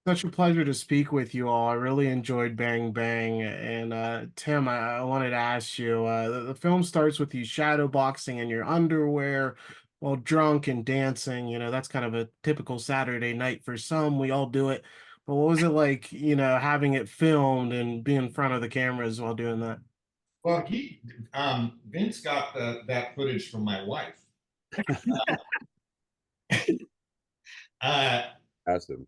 Such a pleasure to speak with you all. I really enjoyed Bang Bang. And Tim, I wanted to ask you, the film starts with you shadow boxing in your underwear while drunk and dancing. That's kind of a typical Saturday night for some. We all do it. But what was it like, having it filmed and being in front of the cameras while doing that? Well, Vince got that footage from my wife. Uh, Awesome.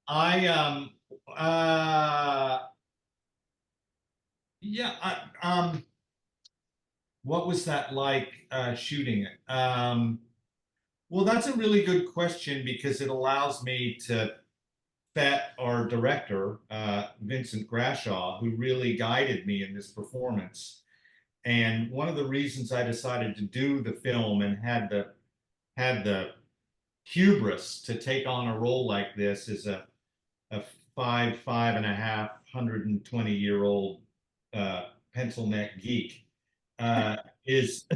I yeah, what was that like shooting it? Well, that's a really good question because it allows me to vet our director, Vincent Grashaw, who really guided me in this performance. And one of the reasons I decided to do the film and had the hubris to take on a role like this as a five and a half, 120-year-old pencil neck geek uh, is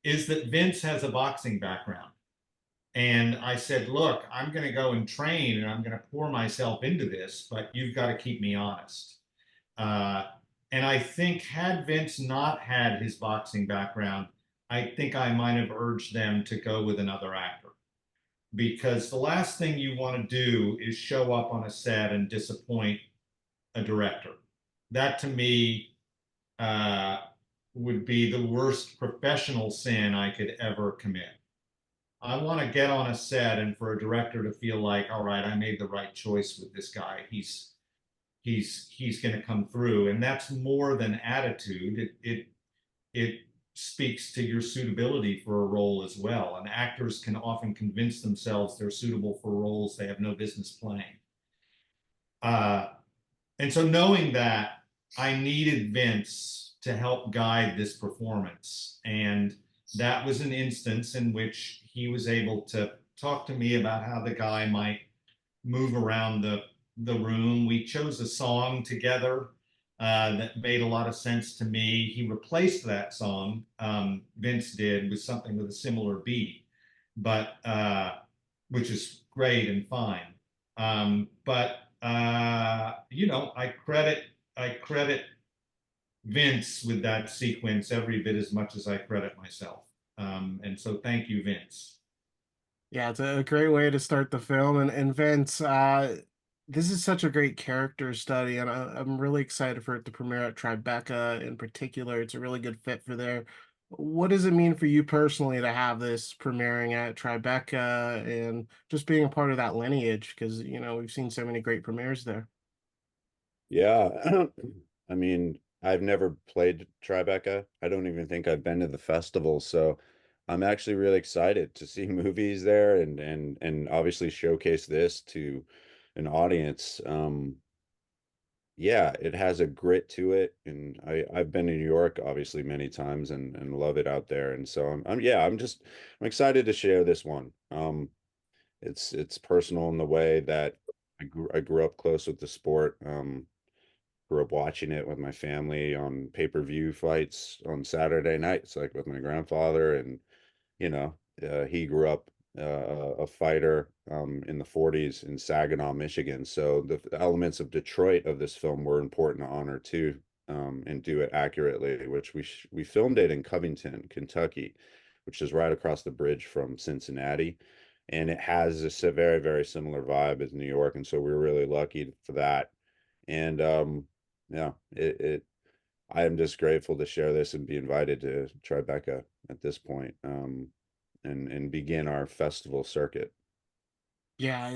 is that Vince has a boxing background. And I said, look, I'm going to go and train and I'm going to pour myself into this, but you've got to keep me honest. Uh, and I think had Vince not had his boxing background, I think I might have urged them to go with another actor because the last thing you want to do is show up on a set and disappoint a director. That to me uh, would be the worst professional sin I could ever commit. I want to get on a set and for a director to feel like, all right, I made the right choice with this guy. He's going to come through, and that's more than attitude. It speaks to your suitability for a role as well. And actors can often convince themselves they're suitable for roles they have no business playing. Uh, and so knowing that, I needed Vince to help guide this performance. And that was an instance in which he was able to talk to me about how the guy might move around the room. We chose a song together that made a lot of sense to me. He replaced that song, Vince did, with something with a similar beat, but which is great and fine. But I credit Vince with that sequence every bit as much as I credit myself. And so thank you, Vince. Yeah, it's a great way to start the film. And Vince, this is such a great character study, and I'm really excited for it to premiere at Tribeca in particular. It's a really good fit for there. What does it mean for you personally to have this premiering at Tribeca and just being a part of that lineage? Because, we've seen so many great premieres there. Yeah. I mean, I've never played Tribeca. I don't even think I've been to the festival, so I'm actually really excited to see movies there and obviously showcase this to an audience. Yeah, it has a grit to it, and I've been to New York obviously many times and love it out there. And so I'm excited to share this one. It's personal in the way that I grew up close with the sport. Grew up watching it with my family on pay-per-view fights on Saturday nights, like with my grandfather. And, he grew up a fighter in the 40s in Saginaw, Michigan. So the elements of Detroit of this film were important to honor too, and do it accurately, which we filmed it in Covington, Kentucky, which is right across the bridge from Cincinnati. And it has a very, very similar vibe as New York. And so we were really lucky for that. And yeah, I am just grateful to share this and be invited to Tribeca at this point, and begin our festival circuit. Yeah,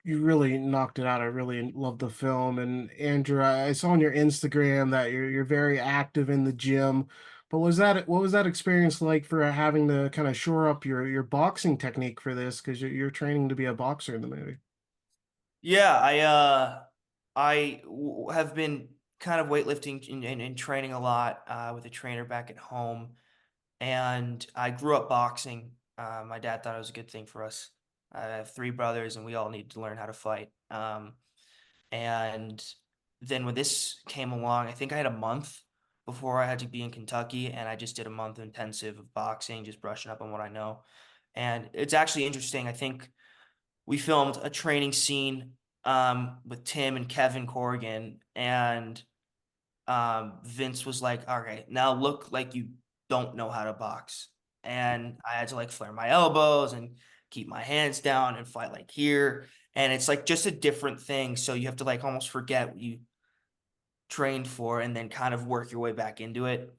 you really knocked it out. I really love the film. And Andrew, I saw on your Instagram that you're very active in the gym. But what was that experience like for having to kind of shore up your boxing technique for this? Because you're training to be a boxer in the movie. Yeah, have been kind of weightlifting and training a lot with a trainer back at home, and I grew up boxing. My dad thought it was a good thing for us. I have three brothers, and we all need to learn how to fight. And then when this came along, I think I had a month before I had to be in Kentucky, and I just did a month intensive of boxing, just brushing up on what I know. And it's actually interesting. I think we filmed a training scene with Tim and Kevin Corrigan, and Vince was like, "All right, now look like you don't know how to box." And I had to like flare my elbows and keep my hands down and fight like here. And it's like just a different thing. So you have to like almost forget what you trained for and then kind of work your way back into it.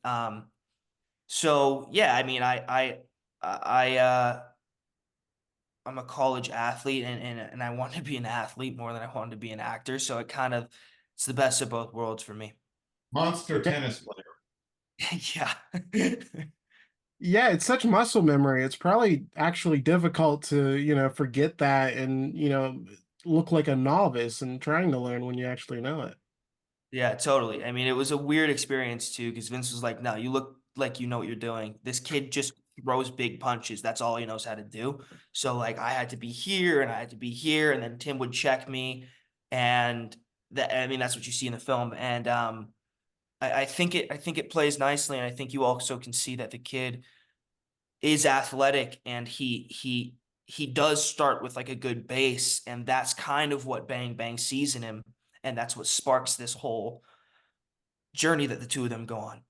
So yeah, I mean, I'm a college athlete, and I want to be an athlete more than I wanted to be an actor. So it's the best of both worlds for me. Monster tennis player. Yeah. Yeah, it's such muscle memory. It's probably actually difficult to, forget that and, look like a novice and trying to learn when you actually know it. Yeah, totally. I mean, it was a weird experience too, because Vince was like, "No, you look like you know what you're doing. This kid just throws big punches. That's all he knows how to do." So like I had to be here and I had to be here, and then Tim would check me. And I mean, that's what you see in the film. And I think it plays nicely. And I think you also can see that the kid is athletic, and he does start with like a good base, and that's kind of what Bang Bang sees in him, and that's what sparks this whole journey that the two of them go on.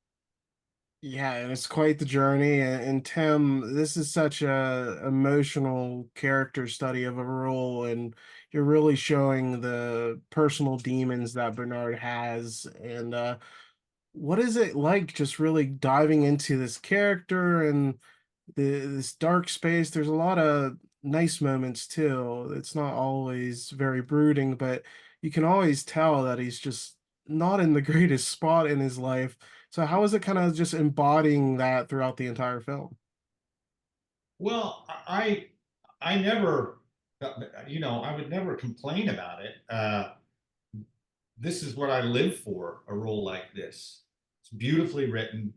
Yeah, and it's quite the journey. And Tim, this is such a emotional character study of a role, and you're really showing the personal demons that Bernard has. And what is it like just really diving into this character and this dark space? There's a lot of nice moments too. It's not always very brooding, but you can always tell that he's just not in the greatest spot in his life. So how is it kind of just embodying that throughout the entire film? Well, I never, I would never complain about it. This is what I live for, a role like this. It's beautifully written,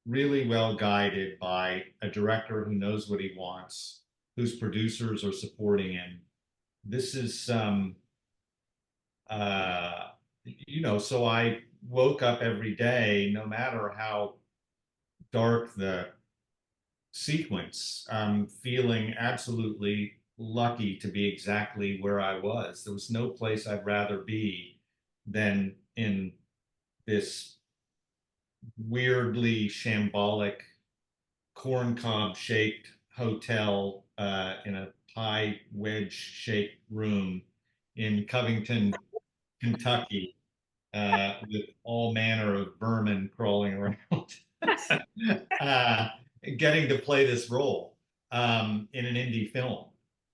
really well guided by a director who knows what he wants, whose producers are supporting him. This is, uh, so I woke up every day, no matter how dark the sequence, feeling absolutely lucky to be exactly where I was. There was no place I'd rather be than in this weirdly shambolic corncob shaped hotel in a pie wedge shaped room in Covington, Kentucky, with all manner of vermin crawling around, uh, getting to play this role in an indie film.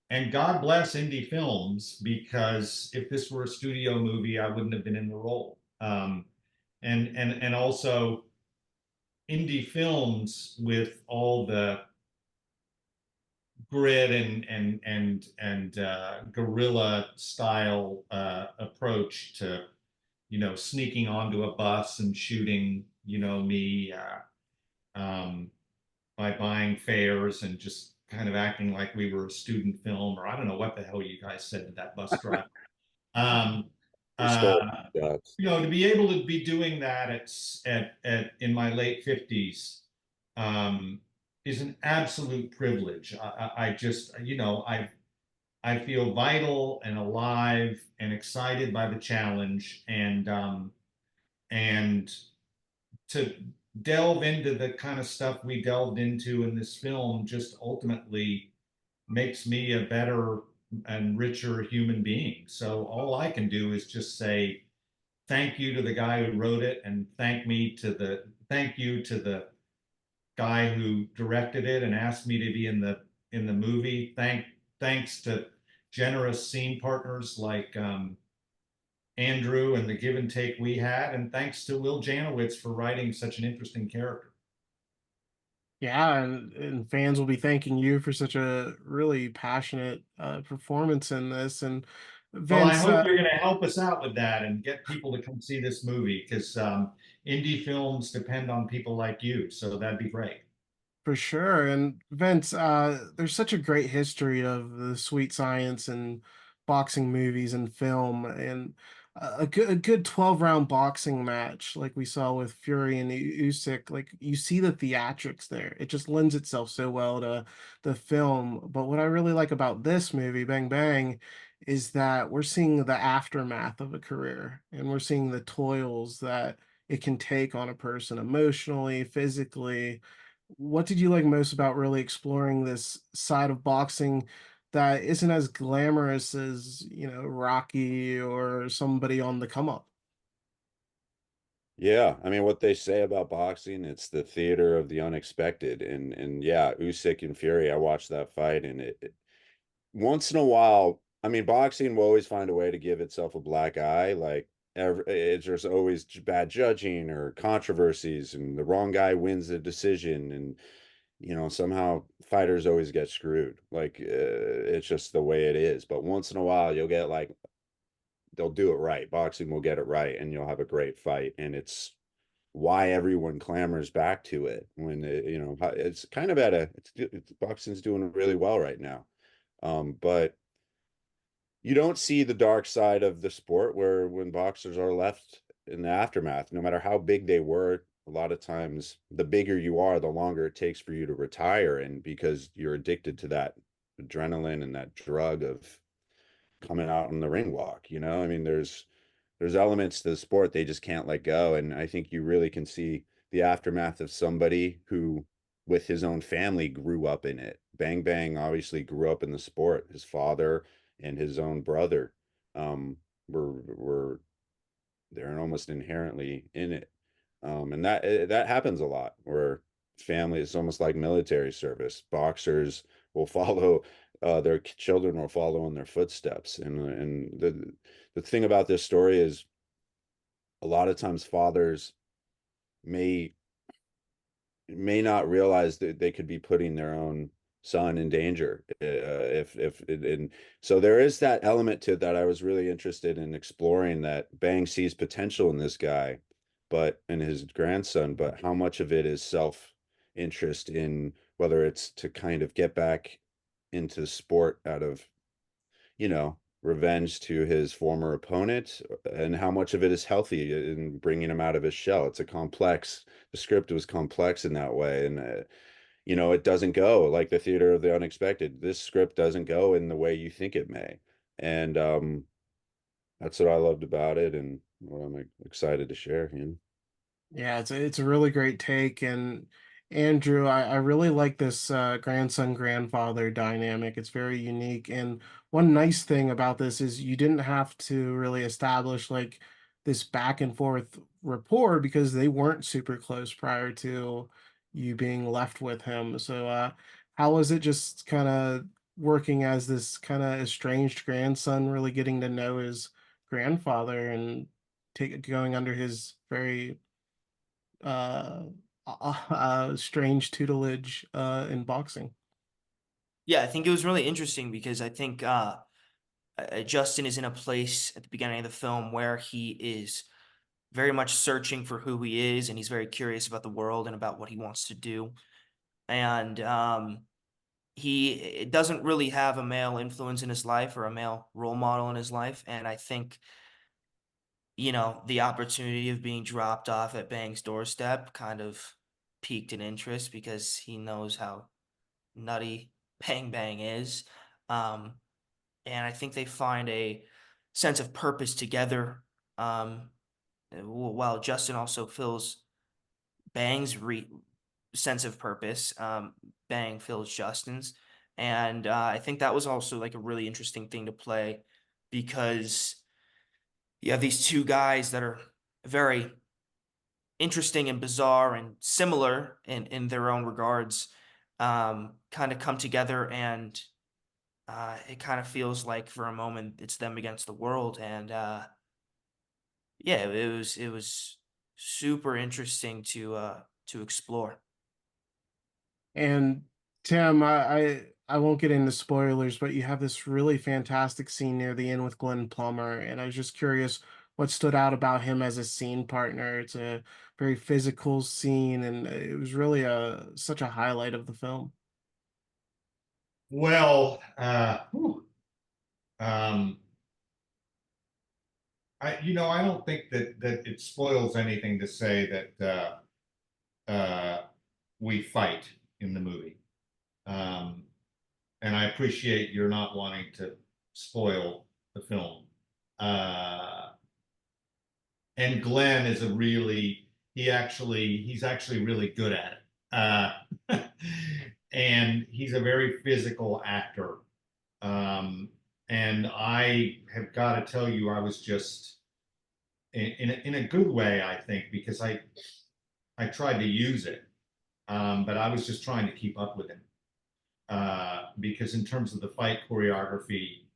And God bless indie films, because if this were a studio movie, I wouldn't have been in the role. And also indie films with all the grid and guerrilla style approach to sneaking onto a bus and shooting me by buying fares and just kind of acting like we were a student film, or I don't know what the hell you guys said to that bus driver. Um, We stole uh, shots. to be able to be doing that at in my late 50s um, is an absolute privilege. I just, I feel vital and alive and excited by the challenge, and to delve into the kind of stuff we delved into in this film just ultimately makes me a better and richer human being. So all I can do is just say thank you to the guy who wrote it, and thank you to the guy who directed it and asked me to be in the movie. Thanks to generous scene partners like Andrew and the give and take we had, and thanks to Will Janowitz for writing such an interesting character. Yeah, and fans will be thanking you for such a really passionate performance in this. And Well, I Vince, hope you're going to help us out with that and get people to come see this movie, because indie films depend on people like you. So that'd be great. for sure. And Vince, there's such a great history of the sweet science and boxing movies and film, and a good 12 round boxing match like we saw with Fury and Usyk. Like you see the theatrics there. It just lends itself so well to the film. But what I really like about this movie, Bang Bang, is that we're seeing the aftermath of a career, and we're seeing the toils that it can take on a person emotionally, physically. What did you like most about really exploring this side of boxing that isn't as glamorous as, Rocky or somebody on the come up? Yeah, I mean, what they say about boxing, it's the theater of the unexpected, and yeah, Usyk and Fury. I watched that fight, and once in a while, I mean, boxing will always find a way to give itself a black eye. Like, it's just always bad judging or controversies, and the wrong guy wins the decision, and somehow fighters always get screwed. Like, it's just the way it is. But once in a while, you'll get like they'll do it right. Boxing will get it right, and you'll have a great fight, and it's why everyone clamors back to it when it's kind of boxing's doing really well right now. But you don't see the dark side of the sport where when boxers are left in the aftermath, no matter how big they were, a lot of times the bigger you are, the longer it takes for you to retire. And because you're addicted to that adrenaline and that drug of coming out on the ring walk, I mean, there's elements to the sport they just can't let go. And I think you really can see the aftermath of somebody who, with his own family, grew up in it. Bang Bang obviously grew up in the sport. His father and his own brother were they're almost inherently in it. And that happens a lot where family is almost like military service. Boxers will follow their children will follow in their footsteps. And the thing about this story is a lot of times fathers may may not realize that they could be putting their own son in danger if and so there is that element to it that I was really interested in exploring, that Bang sees potential in this guy, but in his grandson, but how much of it is self interest in whether it's to kind of get back into the sport out of revenge to his former opponent, and how much of it is healthy in bringing him out of his shell. The script was complex in that way. And, it doesn't go like the theater of the unexpected. This script doesn't go in the way you think it may. And that's what I loved about it and what I'm excited to share. Yeah, it's a really great take, and Andrew, I really like this grandson grandfather dynamic. It's very unique, and one nice thing about this is you didn't have to really establish like this back and forth rapport because they weren't super close prior to you being left with him. So, how was it just kind of working as this kind of estranged grandson, really getting to know his grandfather and going under his very uh, strange tutelage in boxing. Yeah, I think it was really interesting because I think Justin is in a place at the beginning of the film where he is very much searching for who he is, and he's very curious about the world and about what he wants to do. And he doesn't really have a male influence in his life or a male role model in his life. And I think, the opportunity of being dropped off at Bang's doorstep kind of piqued an interest because he knows how nutty Bang Bang is. Um, and I think they find a sense of purpose together. While Justin also fills Bang's sense of purpose, Bang fills Justin's, and I think that was also like a really interesting thing to play because you have these two guys that are very interesting and bizarre and similar in their own regards, kind of come together, and it kind of feels like for a moment it's them against the world. And yeah, it was super interesting to explore. And Tim, I won't get into spoilers, but you have this really fantastic scene near the end with Glenn Plummer, and I was just curious what stood out about him as a scene partner. It's a very physical scene, and it was really a such a highlight of the film. Well, um, I don't think that it spoils anything to say that we fight in the movie. Um, and I appreciate you're not wanting to spoil the film. And Glenn is he's actually really good at it. And he's a very physical actor. And I have got to tell you, I was just in a good way, I think, because I tried to use it, but I was just trying to keep up with him. Because in terms of the fight choreography,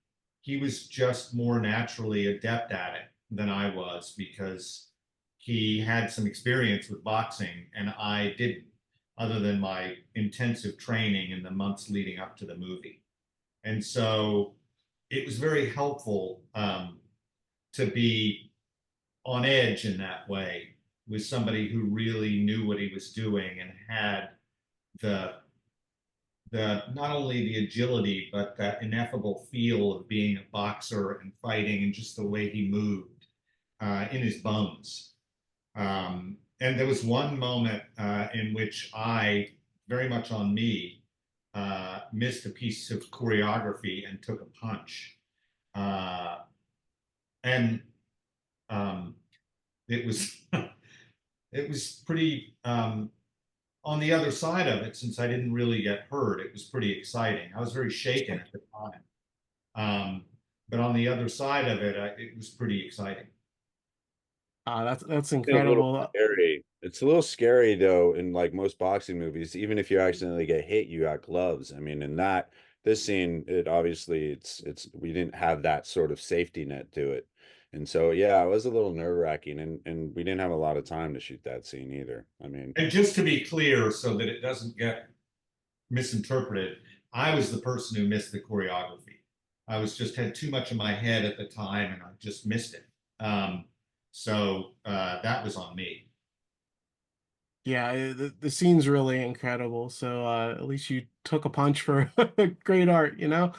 he was just more naturally adept at it than I was, because he had some experience with boxing and I didn't, other than my intensive training in the months leading up to the movie. And so it was very helpful to be on edge in that way with somebody who really knew what he was doing and had the not only the agility but that ineffable feel of being a boxer and fighting, and just the way he moved in his bones. And there was one moment in which I, very much on me, missed a piece of choreography and took a punch. And it was it was pretty on the other side of it, since I didn't really get hurt, it was pretty exciting. I was very shaken at the time. But on the other side of it, it was pretty exciting. That's A little incredible. scary. It's a little scary though, in like most boxing movies. Even if you accidentally get hit, you got gloves. I mean, in this scene, it obviously it's we didn't have that sort of safety net to it. And so yeah, it was a little nerve-wracking, and we didn't have a lot of time to shoot that scene either. I mean, And just to be clear, so that it doesn't get misinterpreted, I was the person who missed the choreography. I was just had too much in my head at the time and I just missed it. So that was on me. Yeah, the scene's really incredible. So at least you took a punch for great art, you know?